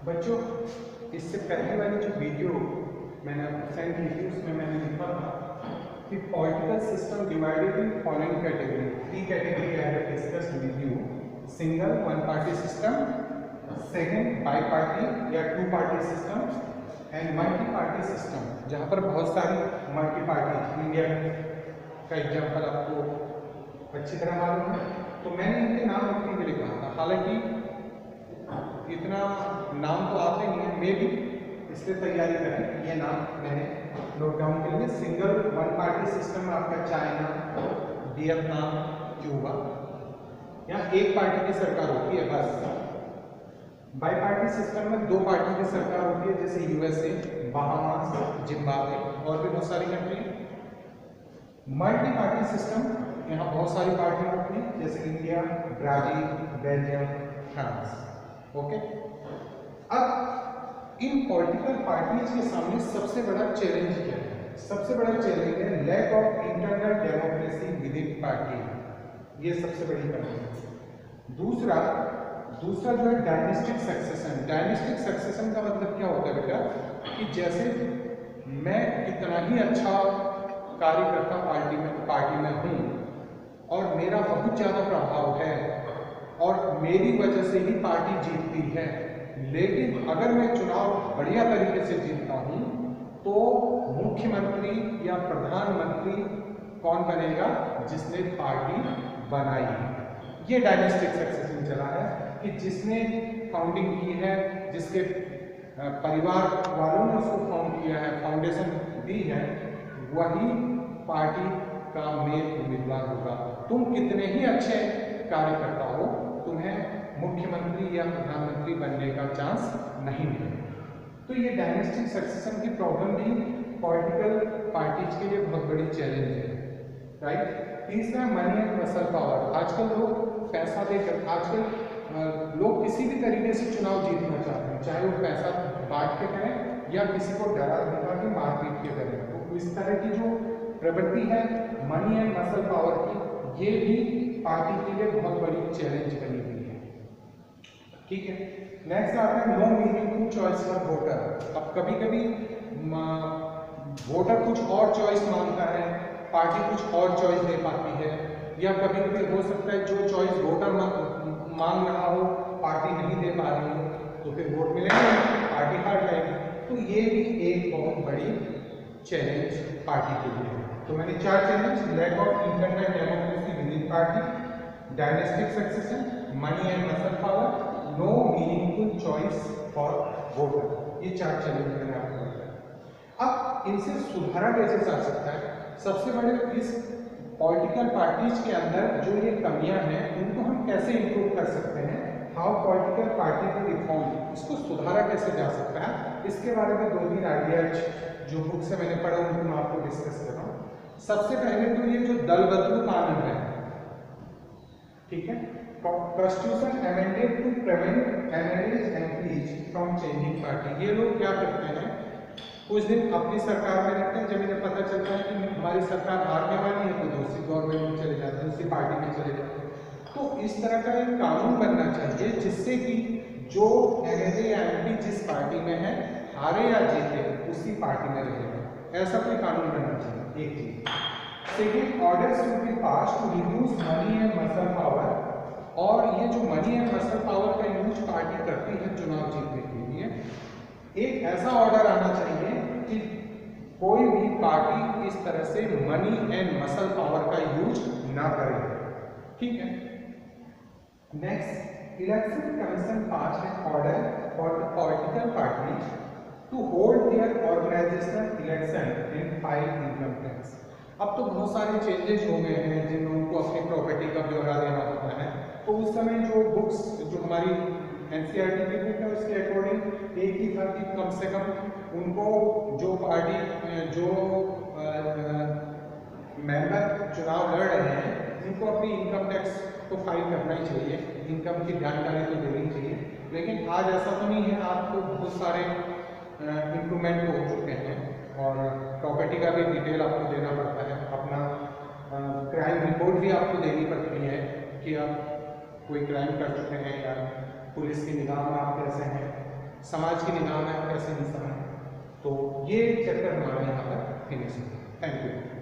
बच्चों, इससे पहले वाली जो वीडियो मैंने आपको सेंड की थी उसमें मैंने लिखा था कि political system divided in following category, 3 category I have discussed with you. Single one party system, second bi party या 2 party system and multi party system, जहाँ पर बहुत सारी मल्टी पार्टी, इंडिया का एग्जाम्पल आपको अच्छी तरह मालूम है। तो मैंने इनके नाम लिखने के लिए कहा था, हालांकि इतना नाम तो आते नहीं है, मे भी इसलिए तैयारी करें। ये नाम मैंने नोट डाउन के लिए, सिंगल वन पार्टी सिस्टम आपका चाइना, वियतनाम, क्यूबा, यहाँ एक पार्टी की सरकार होती है बस। बाई पार्टी सिस्टम में 2 पार्टी की सरकार होती है, जैसे यूएसए, बहामास, जिम्बाब्वे और भी बहुत सारी कंट्री। मल्टी पार्टी सिस्टम, यहाँ बहुत सारी पार्टियां होती हैं, जैसे India, Brazil, Belgium, France. Okay, अब इन पॉलिटिकल पार्टीज के सामने सबसे बड़ा चैलेंज क्या है? सबसे बड़ा चैलेंज है lack of internal democracy within party. ये सबसे बड़ी कमी है। दूसरा जो है डायनेस्टिक सक्सेशन। डायनेस्टिक सक्सेशन का मतलब क्या होता है बेटा, कि जैसे मैं कितना ही अच्छा कार्यकर्ता पार्टी में हूँ और मेरा बहुत ज़्यादा प्रभाव है और मेरी वजह से ही पार्टी जीतती है, लेकिन अगर मैं चुनाव बढ़िया तरीके से जीतता हूँ तो मुख्यमंत्री या प्रधानमंत्री कौन बनेगा? जिसने पार्टी बनाई है। ये डायनेस्टिक सक्सेशन चला है कि जिसने फाउंडिंग की है, जिसके परिवार वालों ने उसको फाउंड किया है, फाउंडेशन दी है, वही पार्टी का मेन उम्मीदवार होगा। तुम कितने ही अच्छे कार्यकर्ता हो, तुम्हें मुख्यमंत्री या प्रधानमंत्री बनने का चांस नहीं मिलेगा। तो ये डायनेस्टिक सक्सेशन की प्रॉब्लम भी पॉलिटिकल पार्टीज के लिए बहुत बड़ी चैलेंज है, राइट। तीसरा मनी एंड मसल पावर। आजकल लोग पैसा देकर, आजकल लोग किसी भी तरीके से चुनाव जीतना चाहते हैं, चाहे वो पैसा बांट के करें या किसी को डरा धमका के मारपीट के करें। तो इस तरह की जो प्रवृत्ति है मनी एंड मसल पावर की, ये भी पार्टी के लिए बहुत बड़ी चैलेंज बनी हुई है। ठीक है, नेक्स्ट आता है no meaningful choice for voter. अब कभी कभी वोटर कुछ और चॉइस मांगता है, पार्टी कुछ और चॉइस दे पाती है, या कभी कभी हो सकता है जो चॉइस वोटर मांग रहा हो पार्टी नहीं दे पा रही हो, तो फिर वोट मिलेंगे, पार्टी हार जाएगी। तो ये भी एक बहुत बड़ी चैलेंज पार्टी के लिए है। तो मैंने 4 challenge, lack of internal democracy within party, dynastic succession, money and muscle power, no meaningful choice for voter, ये 4 चैलेंज मैंने आपको बताया। अब इनसे सुधारा कैसे जा सकता है? सबसे बड़े इस पॉलिटिकल पार्टीज के अंदर जो ये कमियां हैं उनको हम कैसे इंप्रूव कर सकते हैं? हाउ पॉलिटिकल पार्टी की रिफॉर्म, इसको सुधारा कैसे जा सकता है? इसके बारे में 2-3 आइडियाज जो बुक से मैंने पढ़ा उनको मैं आपको डिस्कस कर रहा हूँ। सबसे पहले तो ये जो दल बदलू कानून है, ठीक है, constitution amended to prevent MLAs MPs from changing party. ये लोग क्या करते हैं, कुछ दिन अपनी सरकार में रहते हैं, जब इन्हें पता चलता है कि हमारी सरकार हारने वाली है तो दूसरी गवर्नमेंट में चले जाते हैं, दूसरी पार्टी में चले जाते हैं। तो इस तरह का एक कानून बनना चाहिए जिससे कि जो एमएलए या एमपी जिस पार्टी में है, हारे या जीते उसी पार्टी में रहेगा। ऐसा कोई कानून बनना चाहिए, एक चीज। Second, orders to be pass to reduce money and muscle power. और ये जो मनी एंड मसल पावर का यूज पार्टी करती है चुनाव जीतने के लिए, एक ऐसा ऑर्डर आना चाहिए कि कोई भी पार्टी इस तरह से मनी एंड मसल पावर का यूज ना करे। ठीक है, next, election commission pass an order for the political parties to hold their organisational election and file income tax. अब तो बहुत सारे चेंजेस हो गए हैं जिनमें उनको अपनी प्रॉपर्टी का ब्यौरा देना होता है। तो उस समय जो बुक्स, जो हमारी एनसीईआरटी की बुक है उसके अकॉर्डिंग एक ही था कि कम से कम उनको जो पार्टी, जो मेंबर चुनाव लड़ रहे हैं, उनको अपनी इनकम टैक्स तो फाइल करना ही चाहिए, इनकम की जानकारी तो देनी चाहिए। लेकिन आज ऐसा तो नहीं है, आपको बहुत सारे इम्प्रूवमेंट हो चुके हैं और प्रॉपर्टी का भी डिटेल आपको देना पड़ता है, अपना क्राइम रिपोर्ट भी आपको देनी पड़ती है कि आप कोई क्राइम कर चुके हैं या पुलिस की निगाह में आप कैसे हैं। समाज की निगाह में आप कैसे इंसान हैं। तो ये चैप्टर हमारा यहाँ पर फिनिश है। Thank you.